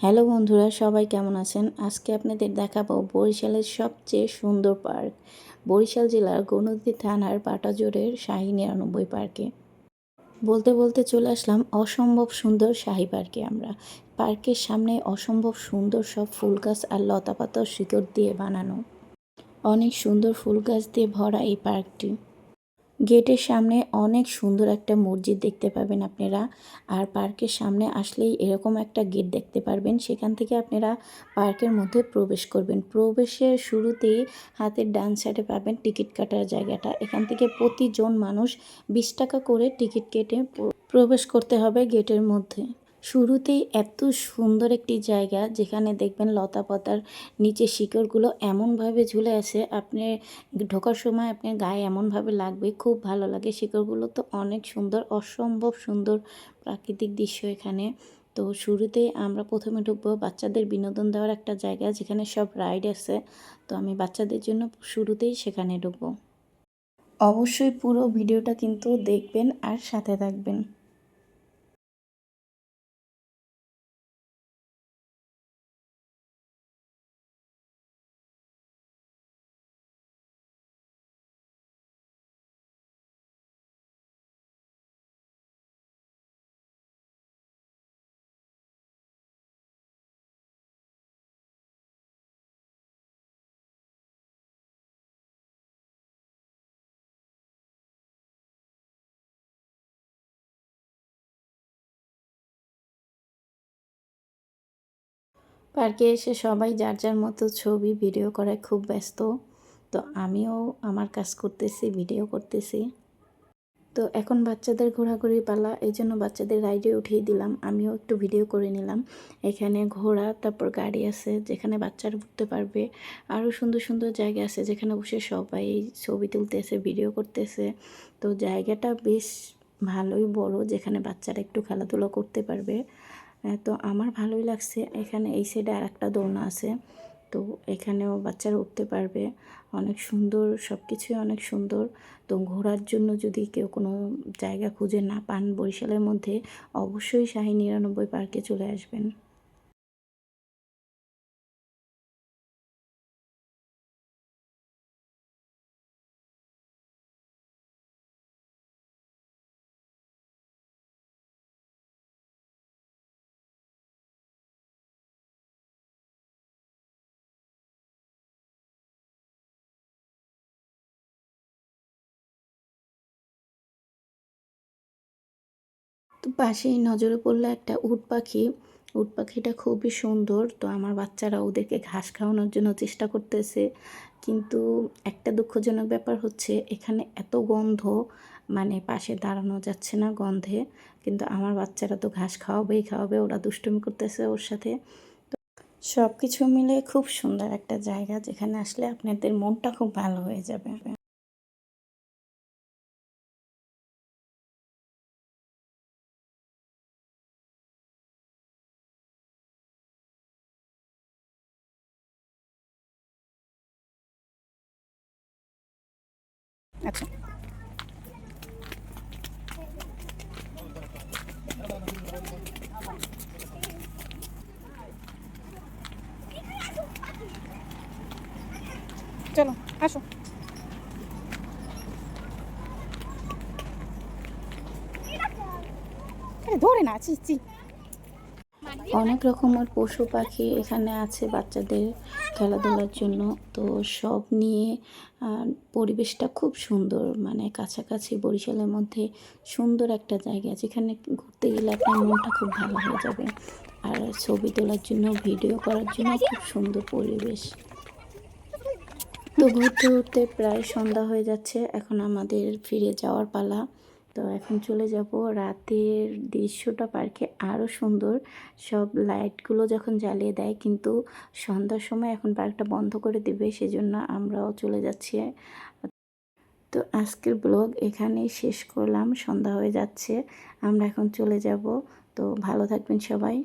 Hello বন্ধুরা, সবাই কেমন আছেন? আজকে আপনাদের দেখাবো বরিশালের সবচেয়ে সুন্দর পার্ক, বরিশাল জেলার গণুতি থানার বাটাজোরের শাহী ৯৯ পার্কে। বলতে বলতে চলে আসলাম অসম্ভব সুন্দর শাহী পার্কে। আমরা পার্কের সামনে অসম্ভব সুন্দর সব ফুল গাছ আর লতাপাতার শিকড় দিয়ে বানানো, অনেক সুন্দর ফুল গাছ দিয়ে ভরা এই পার্কটি। গেটের সামনে অনেক সুন্দর একটা মসজিদ দেখতে পাবেন আপনারা। আর পার্কের সামনে আসলেই এরকম একটা গেট দেখতে পারবেন, সেখান থেকে আপনারা পার্কের মধ্যে প্রবেশ করবেন। প্রবেশের শুরুতেই হাতের ডান সাইডে পাবেন টিকিট কাটার জায়গাটা। এখান থেকে প্রতিজন মানুষ 20 টাকা করে টিকিট কেটে প্রবেশ করতে হবে গেটের মধ্যে। শুরুতেই এত সুন্দর একটি জায়গা, যেখানে দেখবেন লতাপাতার নিচে শিকড়গুলো এমনভাবে ঝুলে আছে, আপনি ঢোকার সময় আপনার গায়ে এমনভাবে লাগবে, খুব ভালো লাগে। শিকড়গুলো তো অনেক সুন্দর, অসম্ভব সুন্দর প্রাকৃতিক দৃশ্য এখানে। তো শুরুতেই আমরা প্রথমে ঢুকবো বাচ্চাদের বিনোদন দেওয়ার একটা জায়গা, যেখানে সব রাইড আছে। তো আমি বাচ্চাদের জন্য শুরুতেই সেখানে ঢুকবো। অবশ্যই পুরো ভিডিওটা কিন্তু দেখবেন আর সাথে থাকবেন। পার্কে এসে সবাই যার যার মতো ছবি ভিডিও করায় খুব ব্যস্ত। তো আমিও আমার কাজ করতেছি, ভিডিও করতেছি। তো এখন বাচ্চাদের ঘোরাঘুরি পালা, এই জন্য বাচ্চাদের রাইডে উঠিয়ে দিলাম, আমিও একটু ভিডিও করে নিলাম। এখানে ঘোড়া, তারপর গাড়ি আছে যেখানে বাচ্চারা উঠতে পারবে। আরও সুন্দর সুন্দর জায়গা আছে যেখানে বসে সবাই ছবি তুলতেছে, ভিডিও করতেছে। তো জায়গাটা বেশ ভালোই বড়, যেখানে বাচ্চারা একটু খেলাধুলা করতে পারবে। তো আমার ভালোই লাগছে। এখানে এই সাইডে আর একটা দোলনা আছে, তো এখানেও বাচ্চারা উঠতে পারবে। অনেক সুন্দর, সব কিছুই অনেক সুন্দর। তো ঘোরার জন্য যদি কেউ কোনো জায়গা খুঁজে না পান বরিশালের মধ্যে, অবশ্যই শাহী ৯৯ পার্কে চলে আসবেন। তো পাশেই নজরে পড়লো একটা উট পাখি। উট পাখিটা খুবই সুন্দর। তো আমার বাচ্চারা ওদেরকে ঘাস খাওয়ানোর জন্য চেষ্টা করতেছে, কিন্তু একটা দুঃখজনক ব্যাপার হচ্ছে এখানে এত গন্ধ, মানে পাশে দাঁড়ানো যাচ্ছে না গন্ধে। কিন্তু আমার বাচ্চারা তো ঘাস খাওয়াবেই খাওয়াবে, ওরা দুষ্টুমি করতেছে ওর সাথে। সব কিছু মিলে খুব সুন্দর একটা জায়গা, যেখানে আসলে আপনাদের মনটা খুব ভালো হয়ে যাবে। আচ্ছা, চলো আসো। ধরে না, চি চি। অনেক রকমের পশু পাখি এখানে আছে বাচ্চাদের খেলাধুলার জন্য। তো সব নিয়ে পরিবেশটা খুব সুন্দর, মানে কাছাকাছি বরিশালের মধ্যে সুন্দর একটা জায়গা, যেখানে ঘুরতে গেলে আপনার মনটা খুব ভালো হয়ে যাবে। আর ছবি তোলার জন্য, ভিডিও করার জন্য খুব সুন্দর পরিবেশ। তো ঘুরতে ঘুরতে প্রায় সন্ধ্যা হয়ে যাচ্ছে, এখন আমাদের ফিরে যাওয়ার পালা। তো এখন চলে যাব। রাতের দৃশ্যটা পার্কে আরও সুন্দর, সব লাইটগুলো যখন জ্বালিয়ে দেয়, কিন্তু সন্ধ্যার সময় এখন পার্কটা বন্ধ করে দেবে, সেজন্য আমরাও চলে যাচ্ছি। তো আজকের ব্লগ এখানেই শেষ করলাম, সন্ধ্যা হয়ে যাচ্ছে, আমরা এখন চলে যাব। তো ভালো থাকবেন সবাই।